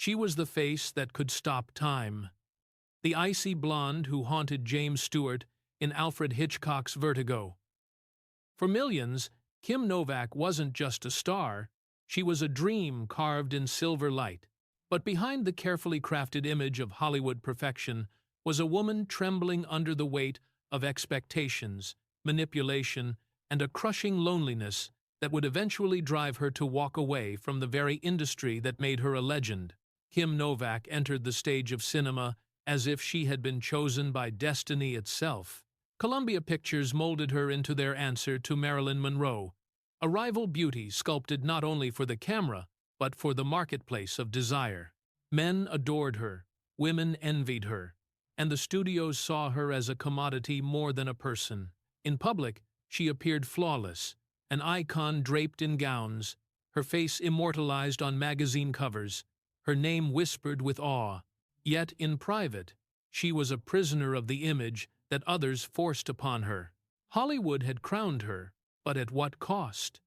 She was the face that could stop time. The icy blonde who haunted James Stewart in Alfred Hitchcock's Vertigo. For millions, Kim Novak wasn't just a star, she was a dream carved in silver light. But behind the carefully crafted image of Hollywood perfection was a woman trembling under the weight of expectations, manipulation, and a crushing loneliness that would eventually drive her to walk away from the very industry that made her a legend. Kim Novak entered the stage of cinema as if she had been chosen by destiny itself. Columbia Pictures molded her into their answer to Marilyn Monroe, a rival beauty sculpted not only for the camera, but for the marketplace of desire. Men adored her, women envied her, and the studios saw her as a commodity more than a person. In public, she appeared flawless, an icon draped in gowns, her face immortalized on magazine covers, her name whispered with awe. Yet in private, she was a prisoner of the image that others forced upon her. Hollywood had crowned her, but at what cost?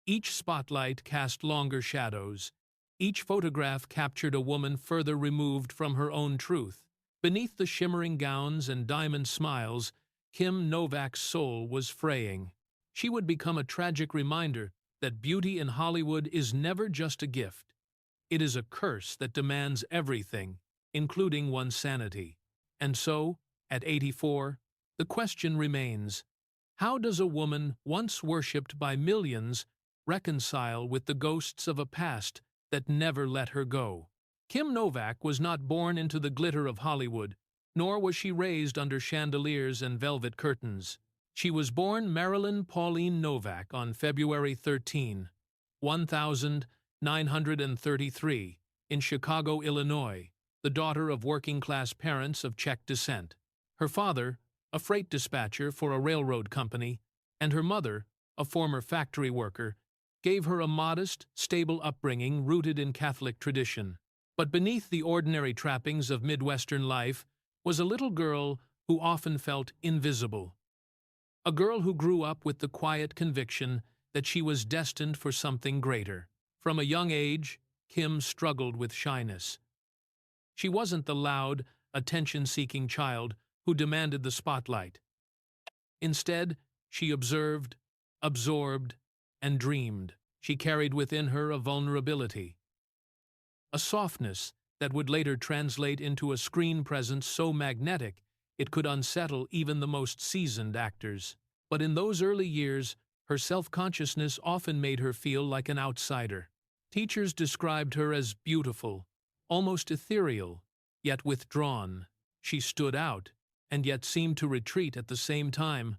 Each spotlight cast longer shadows. Each photograph captured a woman further removed from her own truth. Beneath the shimmering gowns and diamond smiles, Kim Novak's soul was fraying. She would become a tragic reminder that beauty in Hollywood is never just a gift. It is a curse that demands everything, including one's sanity. And so, at 84, the question remains, how does a woman once worshipped by millions reconcile with the ghosts of a past that never let her go? Kim Novak was not born into the glitter of Hollywood, nor was she raised under chandeliers and velvet curtains. She was born Marilyn Pauline Novak on February 13, 1933, in Chicago, Illinois, the daughter of working-class parents of Czech descent. Her father, a freight dispatcher for a railroad company, and her mother, a former factory worker, gave her a modest, stable upbringing rooted in Catholic tradition. But beneath the ordinary trappings of Midwestern life was a little girl who often felt invisible. A girl who grew up with the quiet conviction that she was destined for something greater. From a young age, Kim struggled with shyness. She wasn't the loud, attention-seeking child who demanded the spotlight. Instead, she observed, absorbed, and dreamed. She carried within her a vulnerability, a softness that would later translate into a screen presence so magnetic it could unsettle even the most seasoned actors. But in those early years, her self-consciousness often made her feel like an outsider. Teachers described her as beautiful, almost ethereal, yet withdrawn. She stood out, and yet seemed to retreat at the same time,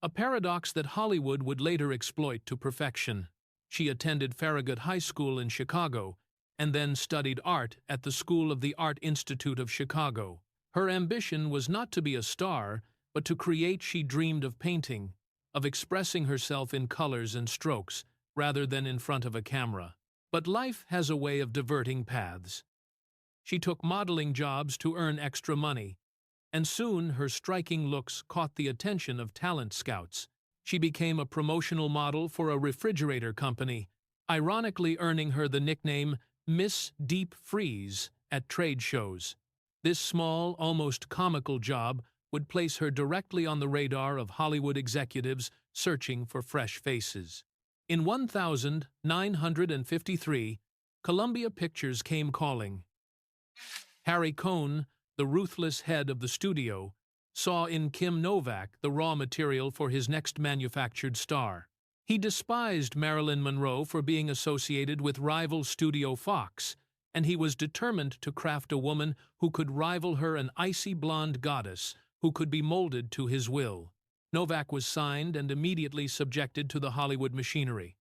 a paradox that Hollywood would later exploit to perfection. She attended Farragut High School in Chicago, and then studied art at the School of the Art Institute of Chicago. Her ambition was not to be a star, but to create. She dreamed of painting, of expressing herself in colors and strokes, rather than in front of a camera. But life has a way of diverting paths. She took modeling jobs to earn extra money, and soon her striking looks caught the attention of talent scouts. She became a promotional model for a refrigerator company, ironically earning her the nickname Miss Deep Freeze at trade shows. This small, almost comical job would place her directly on the radar of Hollywood executives searching for fresh faces. In 1953, Columbia Pictures came calling. Harry Cohn, the ruthless head of the studio, saw in Kim Novak the raw material for his next manufactured star. He despised Marilyn Monroe for being associated with rival studio Fox, and he was determined to craft a woman who could rival her, an icy blonde goddess who could be molded to his will. Novak was signed and immediately subjected to the Hollywood machinery.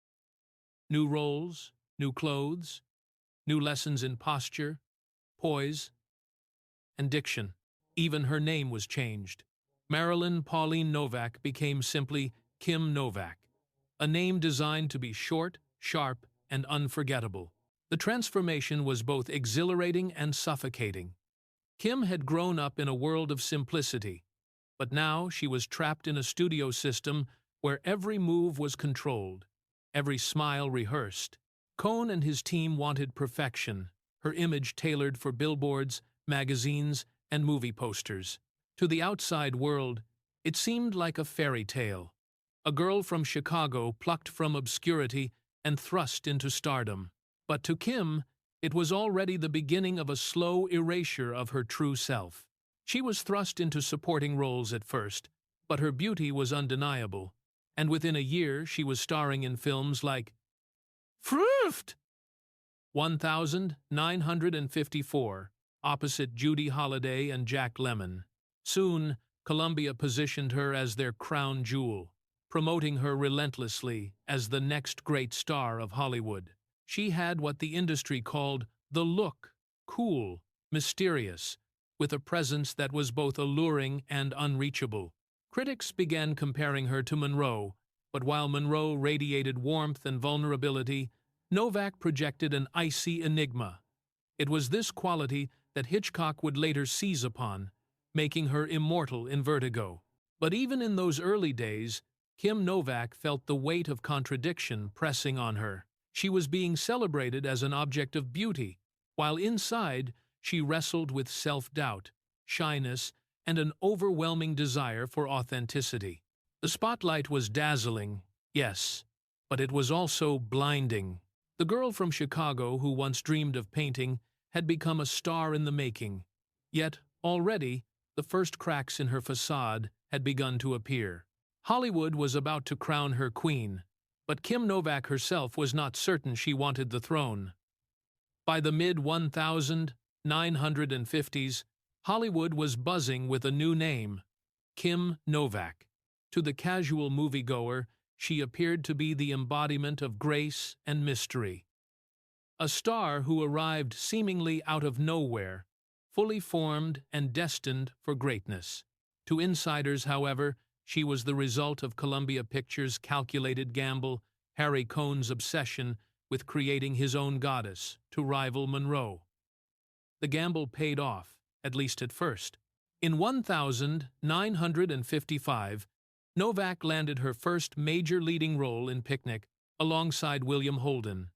New roles, new clothes, new lessons in posture, poise, and diction. Even her name was changed. Marilyn Pauline Novak became simply Kim Novak, a name designed to be short, sharp, and unforgettable. The transformation was both exhilarating and suffocating. Kim had grown up in a world of simplicity, but now she was trapped in a studio system where every move was controlled, every smile rehearsed. Cohn and his team wanted perfection. her image tailored for billboards, magazines, and movie posters. To the outside world, it seemed like a fairy tale. A girl from Chicago plucked from obscurity and thrust into stardom. But to Kim, it was already the beginning of a slow erasure of her true self. She was thrust into supporting roles at first, but her beauty was undeniable, and within a year she was starring in films like Fruft 1954, opposite Judy Holliday and Jack Lemmon. Soon, Columbia positioned her as their crown jewel, promoting her relentlessly as the next great star of Hollywood. She had what the industry called the look, cool, mysterious, with a presence that was both alluring and unreachable. Critics began comparing her to Monroe, but while Monroe radiated warmth and vulnerability, Novak projected an icy enigma. It was this quality that Hitchcock would later seize upon, making her immortal in Vertigo. But even in those early days, Kim Novak felt the weight of contradiction pressing on her. She was being celebrated as an object of beauty, while inside she wrestled with self-doubt, shyness, and an overwhelming desire for authenticity. The spotlight was dazzling, yes, but it was also blinding. The girl from Chicago who once dreamed of painting had become a star in the making, yet already the first cracks in her facade had begun to appear. Hollywood was about to crown her queen, but Kim Novak herself was not certain she wanted the throne. By the mid-1950s, Hollywood was buzzing with a new name, Kim Novak. To the casual moviegoer, she appeared to be the embodiment of grace and mystery. A star who arrived seemingly out of nowhere, fully formed and destined for greatness. To insiders, however, she was the result of Columbia Pictures' calculated gamble, Harry Cohn's obsession with creating his own goddess to rival Monroe. The gamble paid off, at least at first. In 1955, Novak landed her first major leading role in Picnic alongside William Holden.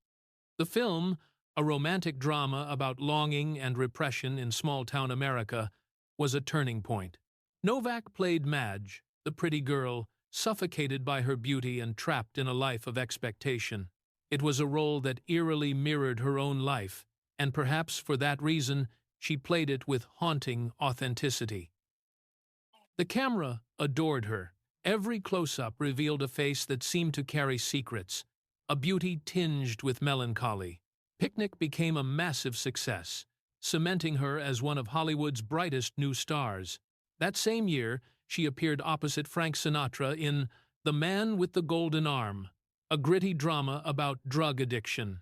The film, a romantic drama about longing and repression in small-town America, was a turning point. Novak played Madge, the pretty girl, suffocated by her beauty and trapped in a life of expectation. It was a role that eerily mirrored her own life, and perhaps for that reason, she played it with haunting authenticity. The camera adored her. Every close-up revealed a face that seemed to carry secrets, a beauty tinged with melancholy. Picnic became a massive success, cementing her as one of Hollywood's brightest new stars. That same year, she appeared opposite Frank Sinatra in The Man with the Golden Arm, a gritty drama about drug addiction.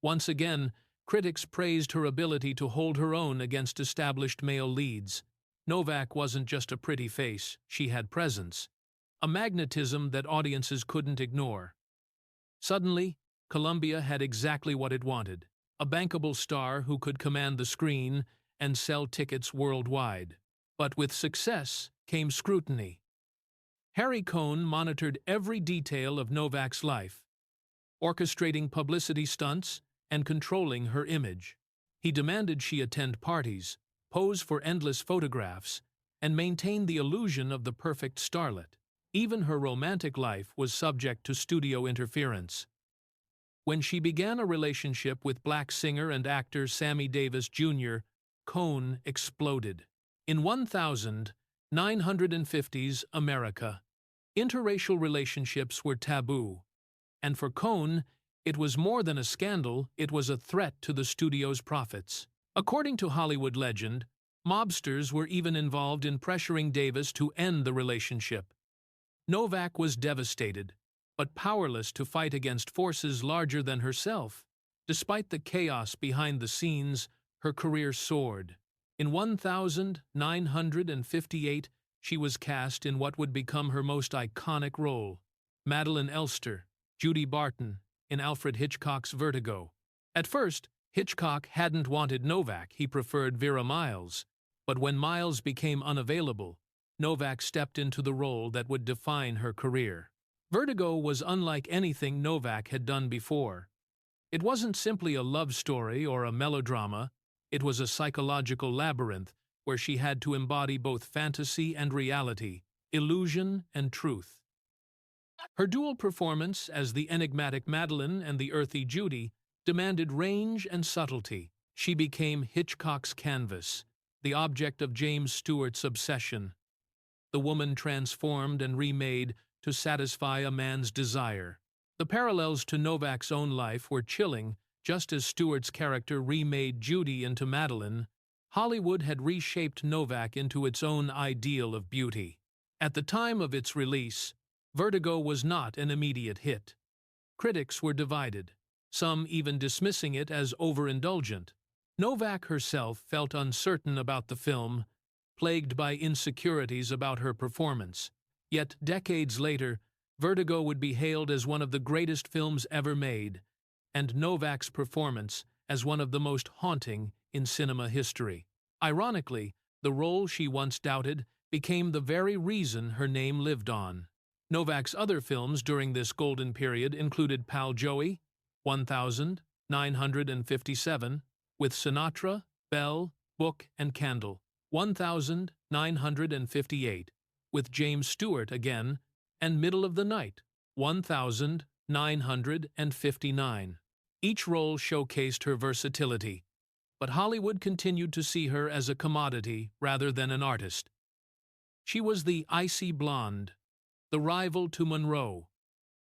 Once again, critics praised her ability to hold her own against established male leads. Novak wasn't just a pretty face, she had presence, a magnetism that audiences couldn't ignore. Suddenly, Columbia had exactly what it wanted, a bankable star who could command the screen and sell tickets worldwide. But with success came scrutiny. Harry Cohn monitored every detail of Novak's life, orchestrating publicity stunts and controlling her image. He demanded she attend parties, pose for endless photographs, and maintain the illusion of the perfect starlet. Even her romantic life was subject to studio interference. When she began a relationship with black singer and actor Sammy Davis Jr., Cohn exploded. In 1950s America, interracial relationships were taboo, and for Cohn, it was more than a scandal, it was a threat to the studio's profits. According to Hollywood legend, mobsters were even involved in pressuring Davis to end the relationship. Novak was devastated, but powerless to fight against forces larger than herself. Despite the chaos behind the scenes, her career soared. In 1958, she was cast in what would become her most iconic role, Madeline Elster, Judy Barton, in Alfred Hitchcock's Vertigo. At first, Hitchcock hadn't wanted Novak, he preferred Vera Miles. But when Miles became unavailable, Novak stepped into the role that would define her career. Vertigo was unlike anything Novak had done before. It wasn't simply a love story or a melodrama, it was a psychological labyrinth where she had to embody both fantasy and reality, illusion and truth. Her dual performance as the enigmatic Madeline and the earthy Judy demanded range and subtlety. She became Hitchcock's canvas, the object of James Stewart's obsession, the woman transformed and remade to satisfy a man's desire. The parallels to Novak's own life were chilling. Just as Stewart's character remade Judy into Madeline, Hollywood had reshaped Novak into its own ideal of beauty. At the time of its release, Vertigo was not an immediate hit. Critics were divided, some even dismissing it as overindulgent. Novak herself felt uncertain about the film, plagued by insecurities about her performance. Yet decades later, Vertigo would be hailed as one of the greatest films ever made, and Novak's performance as one of the most haunting in cinema history. Ironically, the role she once doubted became the very reason her name lived on. Novak's other films during this golden period included Pal Joey, 1957, with Sinatra, Bell, Book and Candle, 1958, with James Stewart again, and Middle of the Night, 1959. Each role showcased her versatility, but Hollywood continued to see her as a commodity rather than an artist. She was the icy blonde, the rival to Monroe,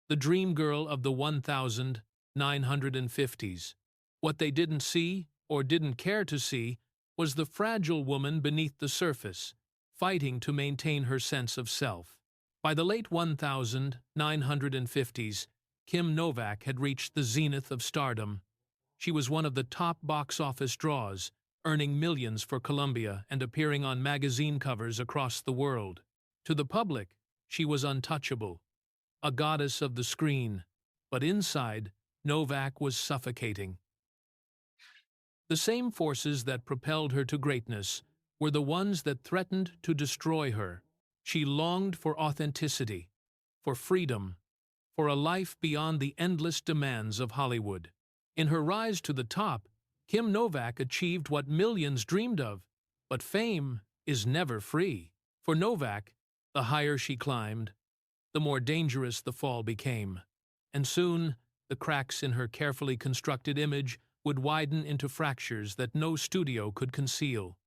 the dream girl of the 1950s. What they didn't see, or didn't care to see, was the fragile woman beneath the surface, fighting to maintain her sense of self. By the late 1950s, Kim Novak had reached the zenith of stardom. She was one of the top box office draws, earning millions for Columbia and appearing on magazine covers across the world. To the public, she was untouchable, a goddess of the screen, but inside, Novak was suffocating. The same forces that propelled her to greatness were the ones that threatened to destroy her. She longed for authenticity, for freedom, for a life beyond the endless demands of Hollywood. In her rise to the top, Kim Novak achieved what millions dreamed of, but fame is never free. For Novak, the higher she climbed, the more dangerous the fall became, and soon the cracks in her carefully constructed image would widen into fractures that no studio could conceal.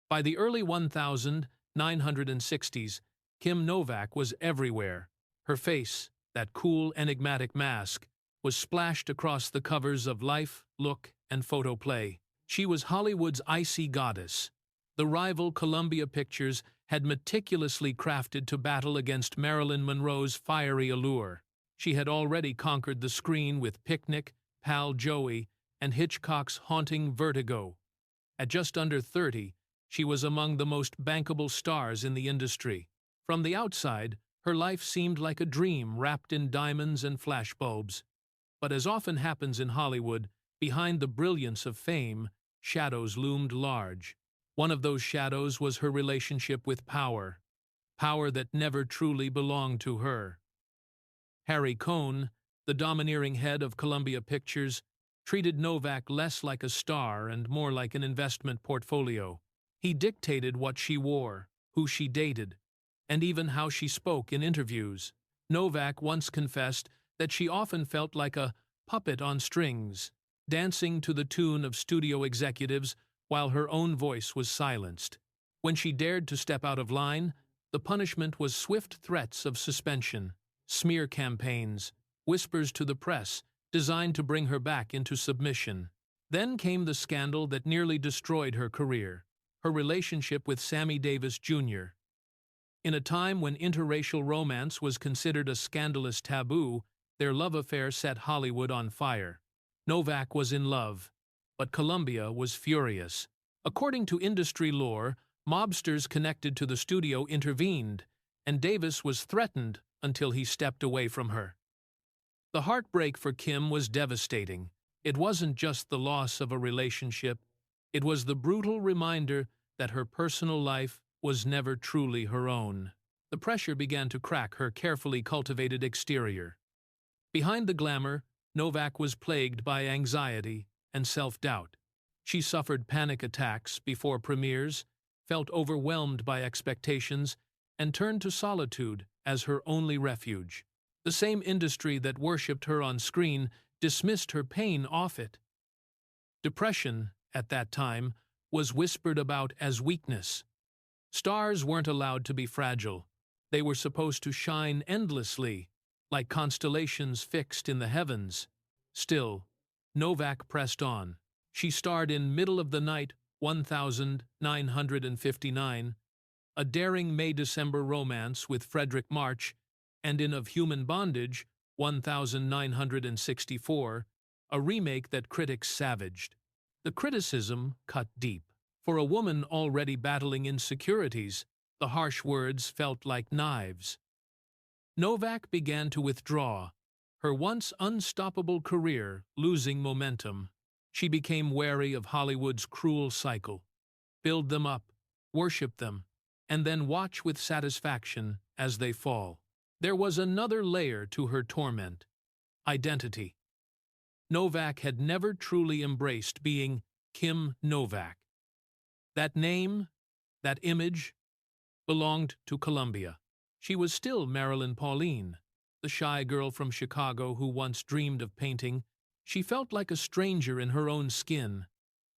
By the early 1960s, Kim Novak was everywhere. Her face, that cool, enigmatic mask, was splashed across the covers of Life, Look, and Photoplay. She was Hollywood's icy goddess. The rival Columbia Pictures had meticulously crafted to battle against Marilyn Monroe's fiery allure. She had already conquered the screen with Picnic, Pal Joey, and Hitchcock's haunting Vertigo. At just under 30, she was among the most bankable stars in the industry. From the outside, her life seemed like a dream wrapped in diamonds and flashbulbs. But as often happens in Hollywood, behind the brilliance of fame, shadows loomed large. One of those shadows was her relationship with power, power that never truly belonged to her. Harry Cohn, the domineering head of Columbia Pictures, treated Novak less like a star and more like an investment portfolio. He dictated what she wore, who she dated, and even how she spoke in interviews. Novak once confessed that she often felt like a puppet on strings, dancing to the tune of studio executives while her own voice was silenced. When she dared to step out of line, the punishment was swift threats of suspension, smear campaigns, whispers to the press, designed to bring her back into submission. Then came the scandal that nearly destroyed her career, her relationship with Sammy Davis Jr. In a time when interracial romance was considered a scandalous taboo, their love affair set Hollywood on fire. Novak was in love, but Columbia was furious. According to industry lore, mobsters connected to the studio intervened, and Davis was threatened until he stepped away from her. The heartbreak for Kim was devastating. It wasn't just the loss of a relationship, it was the brutal reminder that her personal life was never truly her own. The pressure began to crack her carefully cultivated exterior. Behind the glamour, Novak was plagued by anxiety and self-doubt. She suffered panic attacks before premieres, felt overwhelmed by expectations, and turned to solitude as her only refuge. The same industry that worshipped her on screen dismissed her pain off it. Depression, at that time, was whispered about as weakness. Stars weren't allowed to be fragile. They were supposed to shine endlessly, like constellations fixed in the heavens. Still, Novak pressed on. She starred in Middle of the Night 1959, a daring May-December romance with Frederick March, and in Of Human Bondage 1964, a remake that critics savaged. The criticism cut deep. For a woman already battling insecurities, the harsh words felt like knives. Novak began to withdraw, her once unstoppable career losing momentum. She became wary of Hollywood's cruel cycle. Build them up, worship them, and then watch with satisfaction as they fall. There was another layer to her torment: identity. Novak had never truly embraced being Kim Novak. That name, that image, belonged to Columbia. She was still Marilyn Pauline, the shy girl from Chicago who once dreamed of painting. She felt like a stranger in her own skin,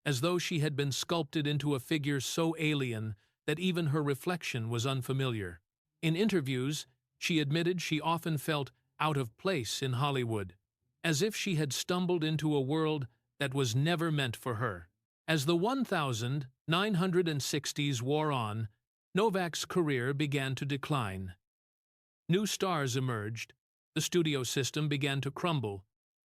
as though she had been sculpted into a figure so alien that even her reflection was unfamiliar. In interviews, she admitted she often felt out of place in Hollywood, as if she had stumbled into a world that was never meant for her. As the 1960s wore on, Novak's career began to decline. New stars emerged, the studio system began to crumble,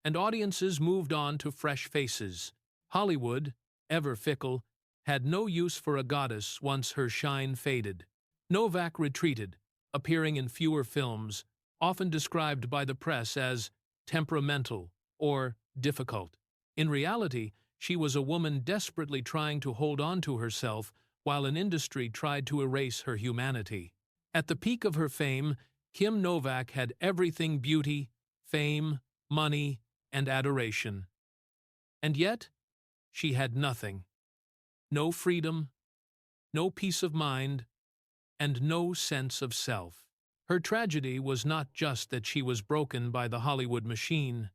and audiences moved on to fresh faces. Hollywood, ever fickle, had no use for a goddess once her shine faded. Novak retreated, appearing in fewer films, often described by the press as temperamental or difficult. In reality, she was a woman desperately trying to hold on to herself while an industry tried to erase her humanity. At the peak of her fame, Kim Novak had everything: beauty, fame, money, and adoration. And yet, she had nothing. No freedom, no peace of mind, and no sense of self. Her tragedy was not just that she was broken by the Hollywood machine.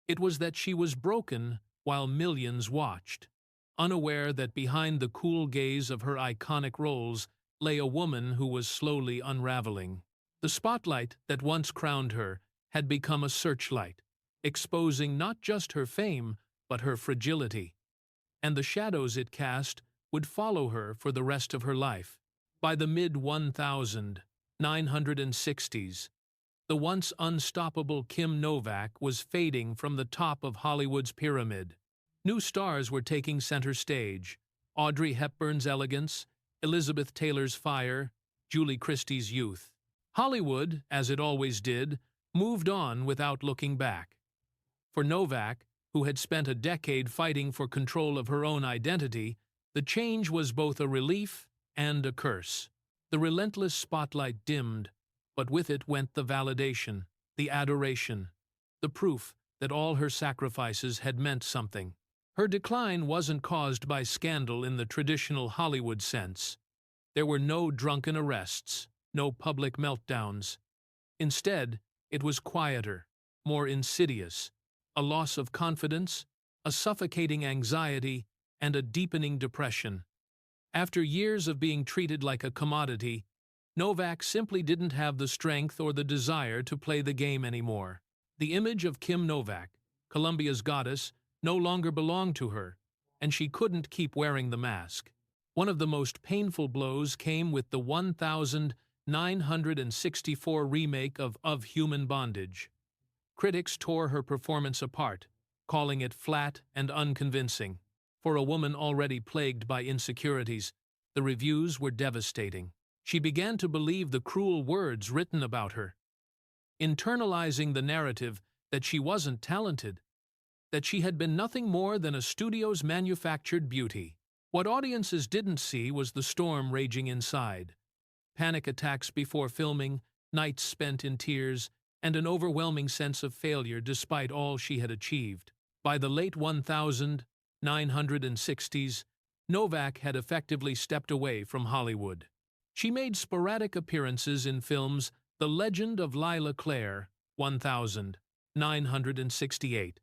It was that she was broken while millions watched, unaware that behind the cool gaze of her iconic roles lay a woman who was slowly unraveling. The spotlight that once crowned her had become a searchlight, exposing not just her fame, but her fragility. And the shadows it cast would follow her for the rest of her life. By the mid-1960s, the once unstoppable Kim Novak was fading from the top of Hollywood's pyramid. New stars were taking center stage: Audrey Hepburn's elegance, Elizabeth Taylor's fire, Julie Christie's youth. Hollywood, as it always did, moved on without looking back. For Novak, who had spent a decade fighting for control of her own identity, the change was both a relief and a curse. The relentless spotlight dimmed, but with it went the validation, the adoration, the proof that all her sacrifices had meant something. Her decline wasn't caused by scandal in the traditional Hollywood sense. There were no drunken arrests, no public meltdowns. Instead, it was quieter, more insidious: a loss of confidence, a suffocating anxiety, and a deepening depression. After years of being treated like a commodity, Novak simply didn't have the strength or the desire to play the game anymore. The image of Kim Novak, Columbia's goddess, no longer belonged to her, and she couldn't keep wearing the mask. One of the most painful blows came with the 1964 remake of Human Bondage. Critics tore her performance apart, calling it flat and unconvincing. For a woman already plagued by insecurities, the reviews were devastating. She began to believe the cruel words written about her, internalizing the narrative that she wasn't talented, that she had been nothing more than a studio's manufactured beauty. What audiences didn't see was the storm raging inside: panic attacks before filming, nights spent in tears, and an overwhelming sense of failure despite all she had achieved. By the late 1960s, Novak had effectively stepped away from Hollywood. She made sporadic appearances in films The Legend of Lila Clare, 1968,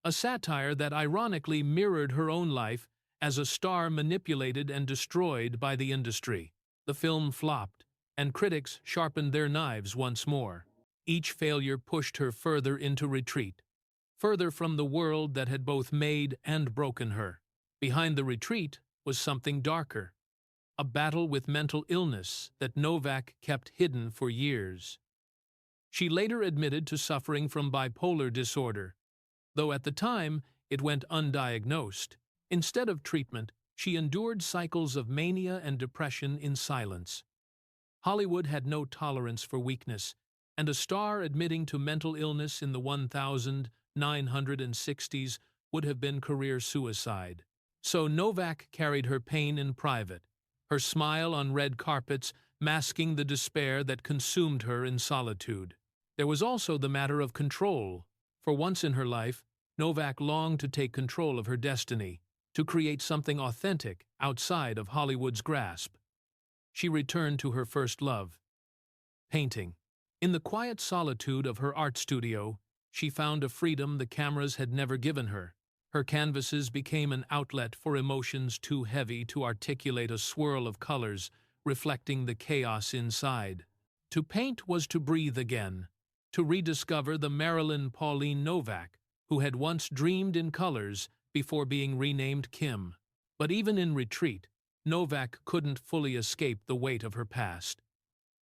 a satire that ironically mirrored her own life as a star manipulated and destroyed by the industry. The film flopped, and critics sharpened their knives once more. Each failure pushed her further into retreat, further from the world that had both made and broken her. Behind the retreat was something darker, a battle with mental illness that Novak kept hidden for years. She later admitted to suffering from bipolar disorder, though at the time it went undiagnosed. Instead of treatment, she endured cycles of mania and depression in silence. Hollywood had no tolerance for weakness, and a star admitting to mental illness in the 1960s would have been career suicide. So Novak carried her pain in private, her smile on red carpets masking the despair that consumed her in solitude. There was also the matter of control. For once in her life, Novak longed to take control of her destiny, to create something authentic outside of Hollywood's grasp. She returned to her first love, painting. In the quiet solitude of her art studio, she found a freedom the cameras had never given her. Her canvases became an outlet for emotions too heavy to articulate a swirl of colors, reflecting the chaos inside. To paint was to breathe again, to rediscover the Marilyn Pauline Novak, who had once dreamed in colors before being renamed Kim. But even in retreat, Novak couldn't fully escape the weight of her past.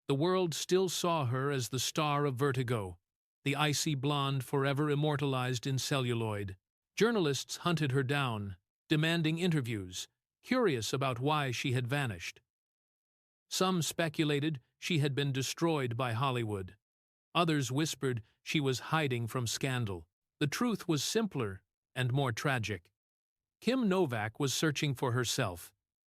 The world still saw her as the star of Vertigo, the icy blonde forever immortalized in celluloid. Journalists hunted her down, demanding interviews, curious about why she had vanished. Some speculated she had been destroyed by Hollywood. Others whispered she was hiding from scandal. The truth was simpler and more tragic. Kim Novak was searching for herself,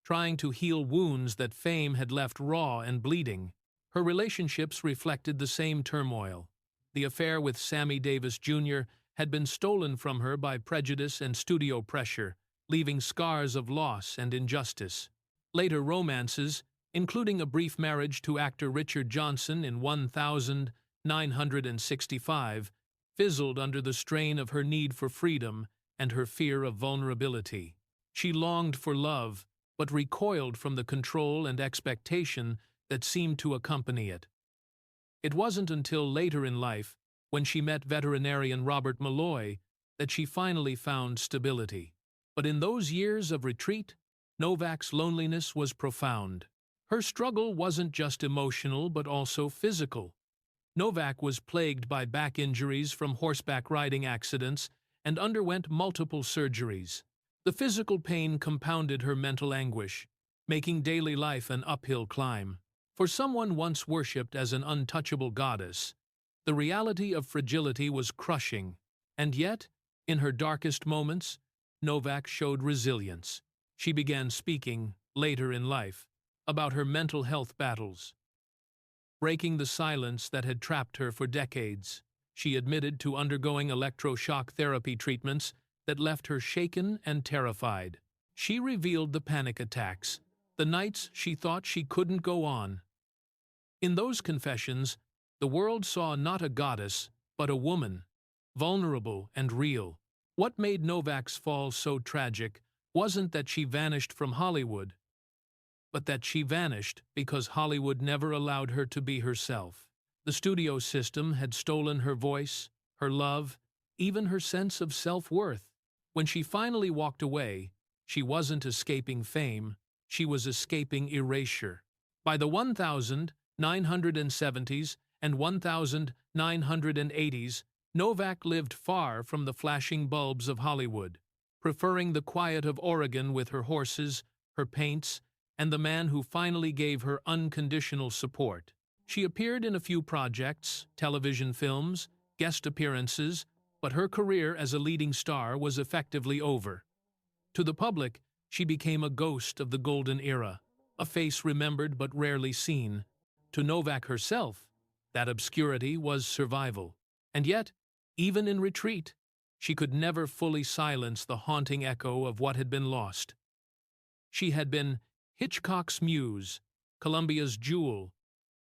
trying to heal wounds that fame had left raw and bleeding. Her relationships reflected the same turmoil. The affair with Sammy Davis Jr. had been stolen from her by prejudice and studio pressure, leaving scars of loss and injustice. Later romances, including a brief marriage to actor Richard Johnson in 1965, fizzled under the strain of her need for freedom and her fear of vulnerability. She longed for love, but recoiled from the control and expectation that seemed to accompany it. It wasn't until later in life, when she met veterinarian Robert Malloy, that she finally found stability. But in those years of retreat, Novak's loneliness was profound. Her struggle wasn't just emotional but also physical. Novak was plagued by back injuries from horseback riding accidents and underwent multiple surgeries. The physical pain compounded her mental anguish, making daily life an uphill climb. For someone once worshipped as an untouchable goddess, the reality of fragility was crushing, and yet, in her darkest moments, Novak showed resilience. She began speaking, later in life, about her mental health battles. Breaking the silence that had trapped her for decades, she admitted to undergoing electroshock therapy treatments that left her shaken and terrified. She revealed the panic attacks, the nights she thought she couldn't go on. In those confessions, the world saw not a goddess, but a woman, vulnerable and real. What made Novak's fall so tragic wasn't that she vanished from Hollywood, but that she vanished because Hollywood never allowed her to be herself. The studio system had stolen her voice, her love, even her sense of self-worth. When she finally walked away, she wasn't escaping fame, she was escaping erasure. By the 1970s and 1980s, Novak lived far from the flashing bulbs of Hollywood, preferring the quiet of Oregon with her horses, her paints, and the man who finally gave her unconditional support. She appeared in a few projects, television films, guest appearances, but her career as a leading star was effectively over. To the public, she became a ghost of the golden era, a face remembered but rarely seen. To Novak herself, That obscurity was survival. And yet, even in retreat, she could never fully silence the haunting echo of what had been lost. She had been Hitchcock's muse, Columbia's jewel,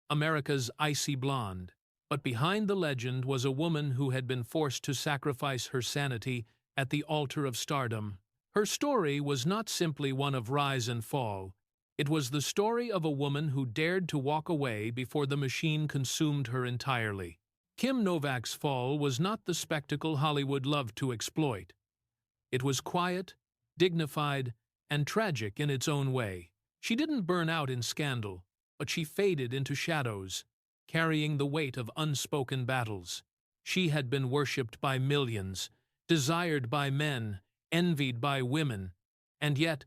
America's icy blonde. But behind the legend was a woman who had been forced to sacrifice her sanity at the altar of stardom. Her story was not simply one of rise and fall. It was the story of a woman who dared to walk away before the machine consumed her entirely. Kim Novak's fall was not the spectacle Hollywood loved to exploit. It was quiet, dignified, and tragic in its own way. She didn't burn out in scandal, but she faded into shadows, carrying the weight of unspoken battles. She had been worshipped by millions, desired by men, envied by women, and yet,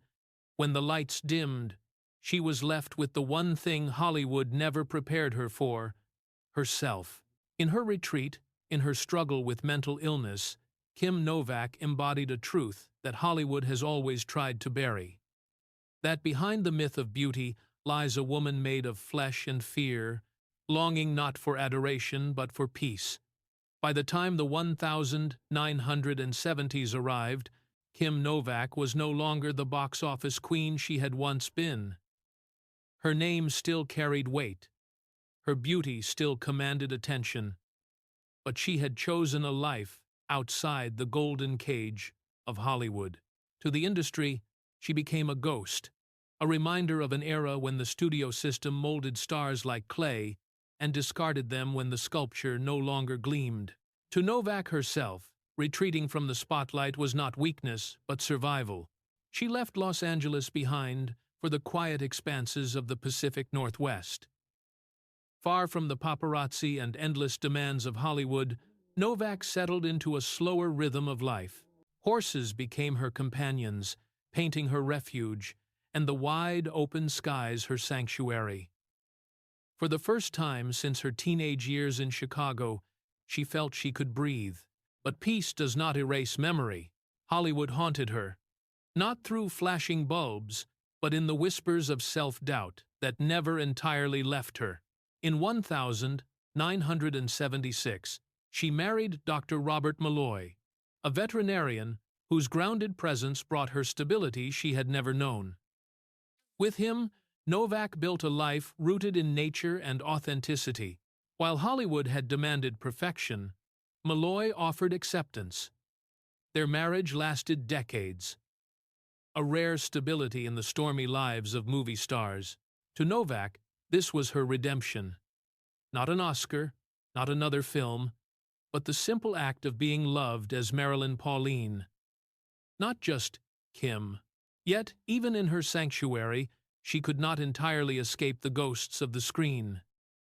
when the lights dimmed, she was left with the one thing Hollywood never prepared her for: herself. In her retreat, in her struggle with mental illness, Kim Novak embodied a truth that Hollywood has always tried to bury. That behind the myth of beauty lies a woman made of flesh and fear, longing not for adoration but for peace. By the time the 1970s arrived, Kim Novak was no longer the box office queen she had once been. Her name still carried weight. Her beauty still commanded attention. But she had chosen a life outside the golden cage of Hollywood. To the industry, she became a ghost, a reminder of an era when the studio system molded stars like clay and discarded them when the sculpture no longer gleamed. To Novak herself, retreating from the spotlight was not weakness, but survival. She left Los Angeles behind for the quiet expanses of the Pacific Northwest. Far from the paparazzi and endless demands of Hollywood, Novak settled into a slower rhythm of life. Horses became her companions, painting her refuge, and the wide, open skies her sanctuary. For the first time since her teenage years in Chicago, she felt she could breathe. But peace does not erase memory. Hollywood haunted her, not through flashing bulbs, but in the whispers of self-doubt that never entirely left her. In 1976, she married Dr. Robert Malloy, a veterinarian whose grounded presence brought her stability she had never known. With him, Novak built a life rooted in nature and authenticity. While Hollywood had demanded perfection, Malloy offered acceptance. Their marriage lasted decades, a rare stability in the stormy lives of movie stars. To Novak, this was her redemption. Not an Oscar, not another film, but the simple act of being loved as Marilyn Pauline. Not just Kim. Yet, even in her sanctuary, she could not entirely escape the ghosts of the screen.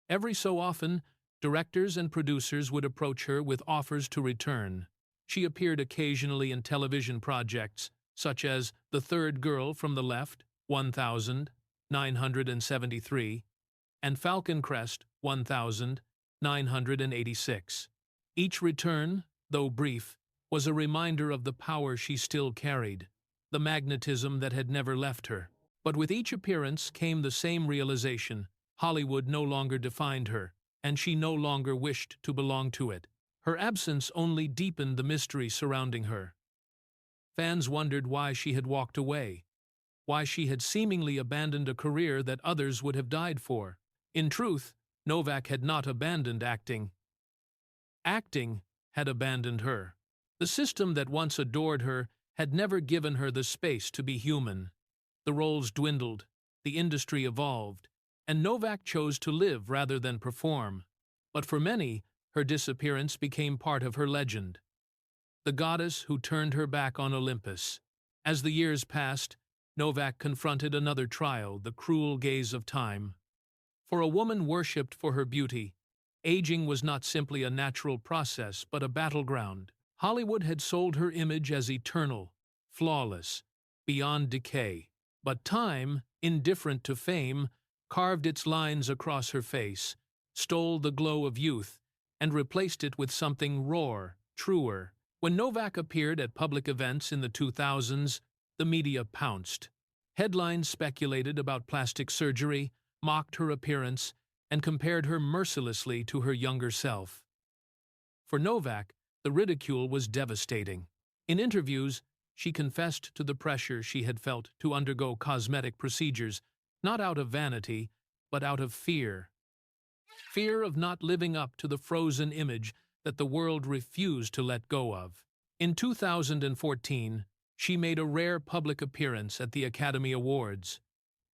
Every so often, directors and producers would approach her with offers to return. She appeared occasionally in television projects, such as The Third Girl from the Left, 1973, and Falcon Crest, 1986. Each return, though brief, was a reminder of the power she still carried, the magnetism that had never left her. But with each appearance came the same realization: Hollywood no longer defined her, and she no longer wished to belong to it. Her absence only deepened the mystery surrounding her. Fans wondered why she had walked away, why she had seemingly abandoned a career that others would have died for. In truth, Novak had not abandoned acting. Acting had abandoned her. The system that once adored her had never given her the space to be human. The roles dwindled, the industry evolved, and Novak chose to live rather than perform. But for many, her disappearance became part of her legend. The goddess who turned her back on Olympus. As the years passed, Novak confronted another trial, the cruel gaze of time. For a woman worshipped for her beauty, aging was not simply a natural process but a battleground. Hollywood had sold her image as eternal, flawless, beyond decay. But time, indifferent to fame, carved its lines across her face, stole the glow of youth, and replaced it with something rawer, truer. When Novak appeared at public events in the 2000s, the media pounced. Headlines speculated about plastic surgery, mocked her appearance, and compared her mercilessly to her younger self. For Novak, the ridicule was devastating. In interviews, she confessed to the pressure she had felt to undergo cosmetic procedures, not out of vanity, but out of fear. Fear of not living up to the frozen image that the world refused to let go of. In 2014, she made a rare public appearance at the Academy Awards.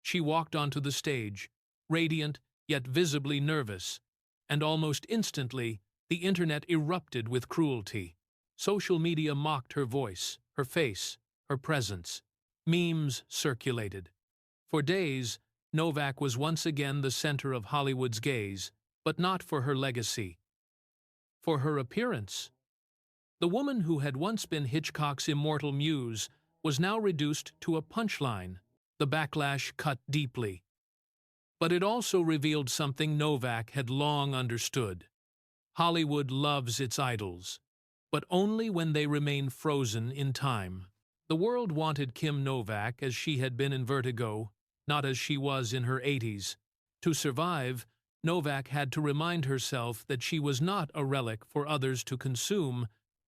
She walked onto the stage, radiant yet visibly nervous, and almost instantly, the internet erupted with cruelty. Social media mocked her voice, her face, her presence. Memes circulated. For days, Novak was once again the center of Hollywood's gaze, but not for her legacy. For her appearance. The woman who had once been Hitchcock's immortal muse was now reduced to a punchline. The backlash cut deeply. But it also revealed something Novak had long understood. Hollywood loves its idols, but only when they remain frozen in time. The world wanted Kim Novak as she had been in Vertigo, not as she was in her 80s. To survive, Novak had to remind herself that she was not a relic for others to consume,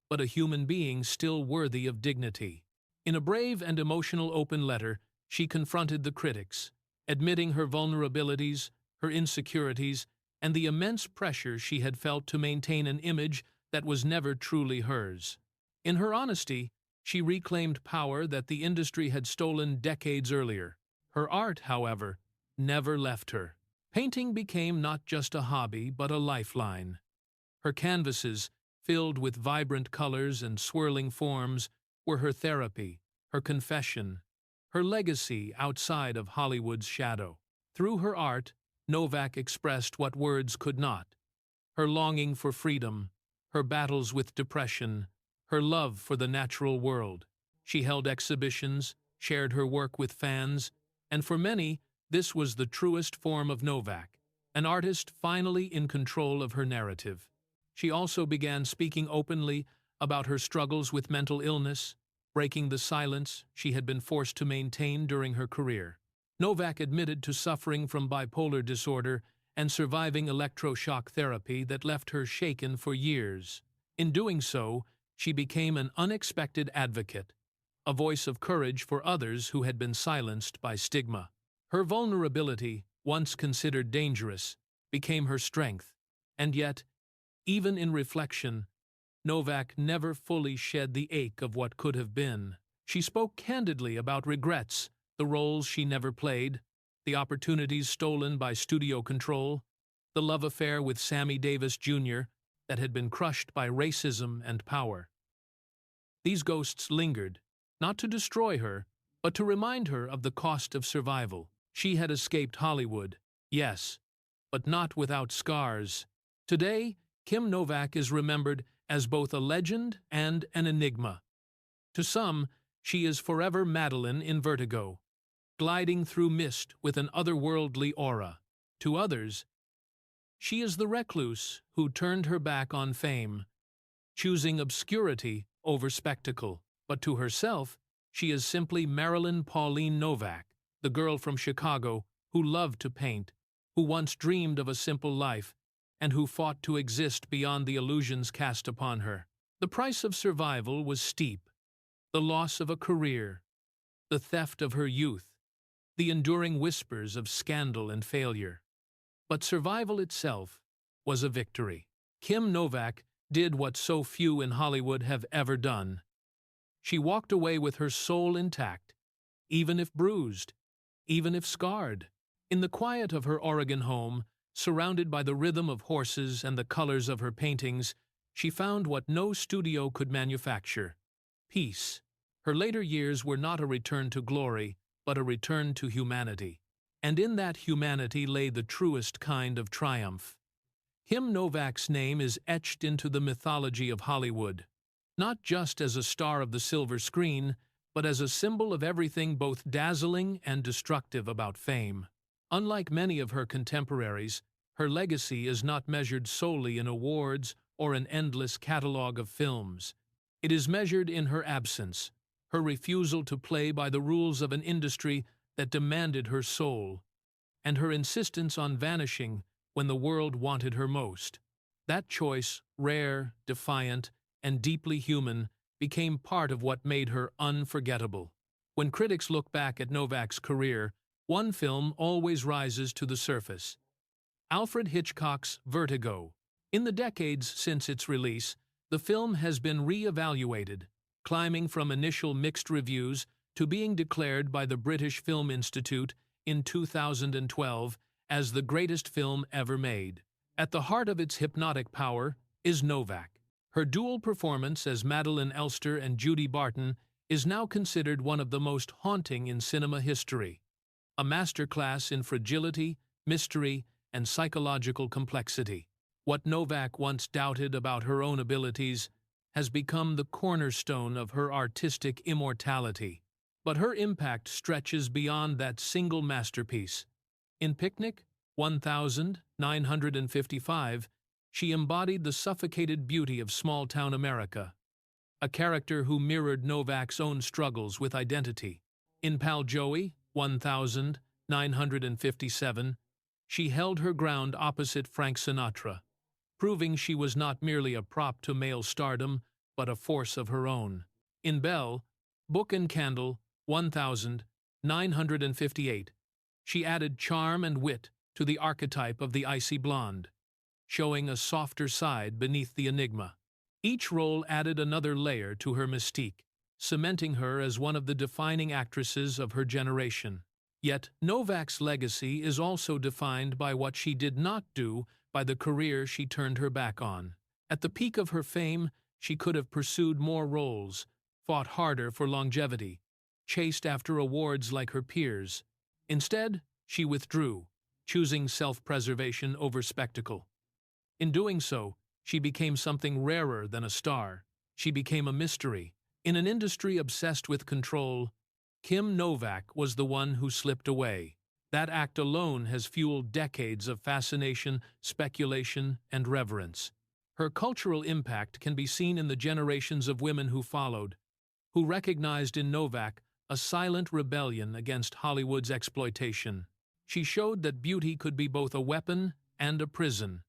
but a human being still worthy of dignity. In a brave and emotional open letter, she confronted the critics, admitting her vulnerabilities, her insecurities, and the immense pressure she had felt to maintain an image that was never truly hers. In her honesty, she reclaimed power that the industry had stolen decades earlier. Her art, however, never left her. Painting became not just a hobby, but a lifeline. Her canvases, filled with vibrant colors and swirling forms, were her therapy, her confession, her legacy outside of Hollywood's shadow. Through her art, Novak expressed what words could not: her longing for freedom, her battles with depression, her love for the natural world. She held exhibitions, shared her work with fans, and for many, this was the truest form of Novak, an artist finally in control of her narrative. She also began speaking openly about her struggles with mental illness, breaking the silence she had been forced to maintain during her career. Novak admitted to suffering from bipolar disorder and surviving electroshock therapy that left her shaken for years. In doing so, she became an unexpected advocate, a voice of courage for others who had been silenced by stigma. Her vulnerability, once considered dangerous, became her strength, and yet, even in reflection, Novak never fully shed the ache of what could have been. She spoke candidly about regrets, the roles she never played, the opportunities stolen by studio control, the love affair with Sammy Davis Jr. that had been crushed by racism and power. These ghosts lingered, not to destroy her, but to remind her of the cost of survival. She had escaped Hollywood, yes, but not without scars. Today, Kim Novak is remembered as both a legend and an enigma. To some, she is forever Madeline in Vertigo, gliding through mist with an otherworldly aura. To others, she is the recluse who turned her back on fame, choosing obscurity over spectacle. But to herself, she is simply Marilyn Pauline Novak, the girl from Chicago who loved to paint, who once dreamed of a simple life, and who fought to exist beyond the illusions cast upon her. The price of survival was steep: the loss of a career, the theft of her youth, the enduring whispers of scandal and failure. But survival itself was a victory. Kim Novak did what so few in Hollywood have ever done. She walked away with her soul intact, even if bruised, even if scarred. In the quiet of her Oregon home, surrounded by the rhythm of horses and the colors of her paintings, she found what no studio could manufacture: peace. Her later years were not a return to glory, but a return to humanity. And in that humanity lay the truest kind of triumph. Kim Novak's name is etched into the mythology of Hollywood, not just as a star of the silver screen, but as a symbol of everything both dazzling and destructive about fame. Unlike many of her contemporaries, her legacy is not measured solely in awards or an endless catalog of films. It is measured in her absence, her refusal to play by the rules of an industry that demanded her soul, and her insistence on vanishing when the world wanted her most. That choice, rare, defiant, and deeply human, became part of what made her unforgettable. When critics look back at Novak's career, one film always rises to the surface: Alfred Hitchcock's Vertigo. In the decades since its release, the film has been re-evaluated, climbing from initial mixed reviews to being declared by the British Film Institute in 2012 as the greatest film ever made. At the heart of its hypnotic power is Novak. Her dual performance as Madeleine Elster and Judy Barton is now considered one of the most haunting in cinema history. A masterclass in fragility, mystery, and psychological complexity. What Novak once doubted about her own abilities has become the cornerstone of her artistic immortality. But her impact stretches beyond that single masterpiece. In Picnic, 1955, she embodied the suffocated beauty of small-town America, a character who mirrored Novak's own struggles with identity. In Pal Joey, 1957, she held her ground opposite Frank Sinatra, proving she was not merely a prop to male stardom, but a force of her own. In Belle, Book and Candle, 1958, she added charm and wit to the archetype of the icy blonde, showing a softer side beneath the enigma. Each role added another layer to her mystique, cementing her as one of the defining actresses of her generation. Yet, Novak's legacy is also defined by what she did not do, by the career she turned her back on. At the peak of her fame, she could have pursued more roles, fought harder for longevity, chased after awards like her peers. Instead, she withdrew, choosing self-preservation over spectacle. In doing so, she became something rarer than a star. She became a mystery. In an industry obsessed with control, Kim Novak was the one who slipped away. That act alone has fueled decades of fascination, speculation, and reverence. Her cultural impact can be seen in the generations of women who followed, who recognized in Novak a silent rebellion against Hollywood's exploitation. She showed that beauty could be both a weapon and a prison,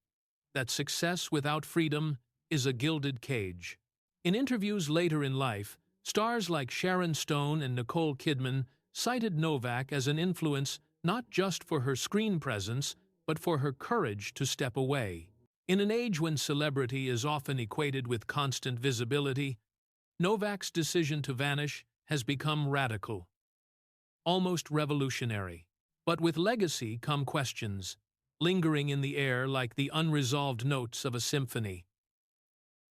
that success without freedom is a gilded cage. In interviews later in life, stars like Sharon Stone and Nicole Kidman cited Novak as an influence not just for her screen presence, but for her courage to step away. In an age when celebrity is often equated with constant visibility, Novak's decision to vanish has become radical, almost revolutionary. But with legacy come questions, lingering in the air like the unresolved notes of a symphony.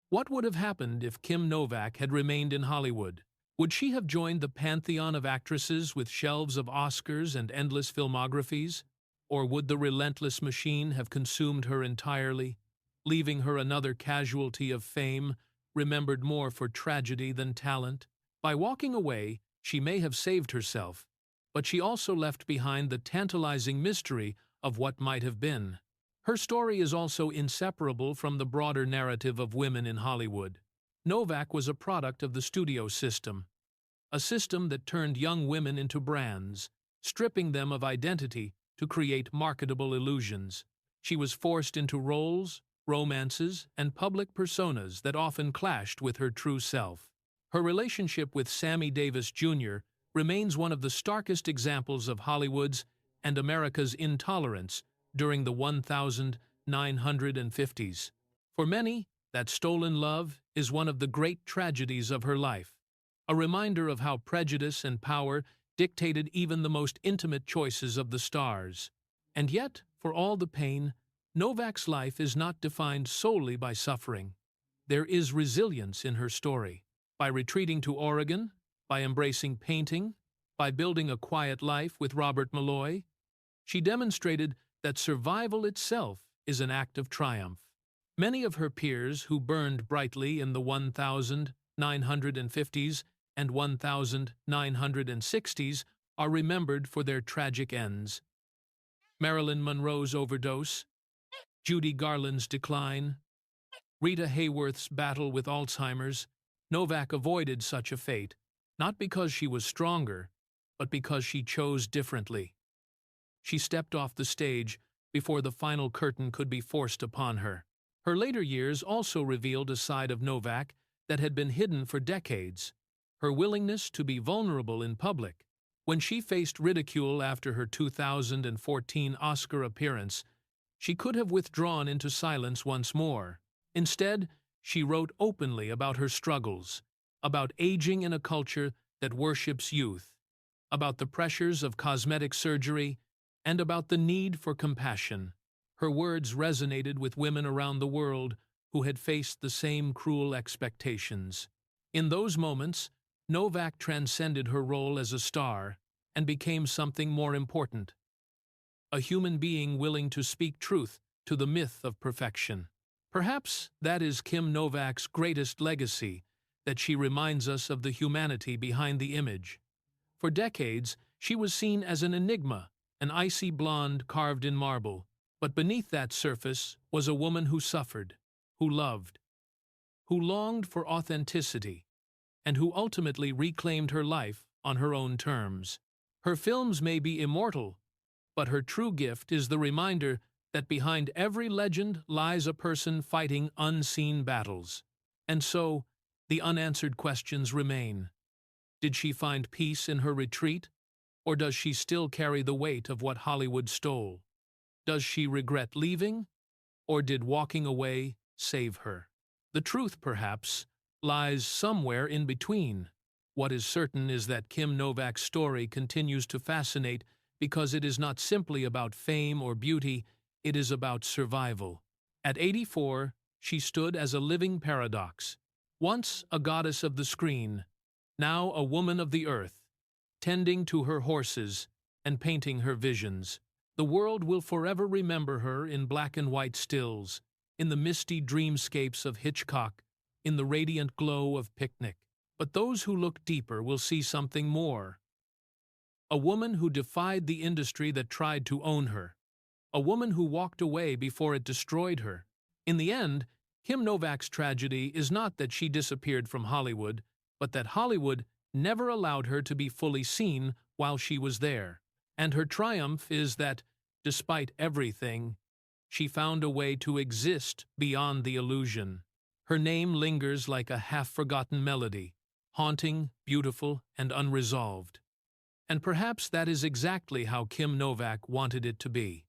What would have happened if Kim Novak had remained in Hollywood? Would she have joined the pantheon of actresses with shelves of Oscars and endless filmographies? Or would the relentless machine have consumed her entirely, leaving her another casualty of fame, remembered more for tragedy than talent? By walking away, she may have saved herself, but she also left behind the tantalizing mystery of what might have been. Her story is also inseparable from the broader narrative of women in Hollywood. Novak was a product of the studio system, a system that turned young women into brands, stripping them of identity to create marketable illusions. She was forced into roles, romances, and public personas that often clashed with her true self. Her relationship with Sammy Davis Jr. remains one of the starkest examples of Hollywood's and America's intolerance during the 1950s. For many, that stolen love is one of the great tragedies of her life, a reminder of how prejudice and power dictated even the most intimate choices of the stars. And yet, for all the pain, Novak's life is not defined solely by suffering. There is resilience in her story. By retreating to Oregon, by embracing painting, by building a quiet life with Robert Malloy, she demonstrated that survival itself is an act of triumph. Many of her peers who burned brightly in the 1950s and 1960s are remembered for their tragic ends. Marilyn Monroe's overdose, Judy Garland's decline, Rita Hayworth's battle with Alzheimer's. Novak avoided such a fate, not because she was stronger, but because she chose differently. She stepped off the stage before the final curtain could be forced upon her. Her later years also revealed a side of Novak that had been hidden for decades, her willingness to be vulnerable in public. When she faced ridicule after her 2014 Oscar appearance, she could have withdrawn into silence once more. Instead, she wrote openly about her struggles, about aging in a culture that worships youth, about the pressures of cosmetic surgery, and about the need for compassion. Her words resonated with women around the world who had faced the same cruel expectations. In those moments, Novak transcended her role as a star and became something more important, a human being willing to speak truth to the myth of perfection. Perhaps that is Kim Novak's greatest legacy, that she reminds us of the humanity behind the image. For decades, she was seen as an enigma, an icy blonde carved in marble, but beneath that surface was a woman who suffered, who loved, who longed for authenticity, and who ultimately reclaimed her life on her own terms. Her films may be immortal, but her true gift is the reminder that behind every legend lies a person fighting unseen battles. And so, the unanswered questions remain. Did she find peace in her retreat, or does she still carry the weight of what Hollywood stole? Does she regret leaving, or did walking away save her? The truth, perhaps, lies somewhere in between. What is certain is that Kim Novak's story continues to fascinate because it is not simply about fame or beauty, it is about survival. At 84, she stood as a living paradox. Once a goddess of the screen, now a woman of the earth, tending to her horses and painting her visions. The world will forever remember her in black and white stills, in the misty dreamscapes of Hitchcock, in the radiant glow of Picnic. But those who look deeper will see something more. A woman who defied the industry that tried to own her. A woman who walked away before it destroyed her. In the end, Kim Novak's tragedy is not that she disappeared from Hollywood, but that Hollywood never allowed her to be fully seen while she was there. And her triumph is that, despite everything, she found a way to exist beyond the illusion. Her name lingers like a half-forgotten melody, haunting, beautiful, and unresolved. And perhaps that is exactly how Kim Novak wanted it to be.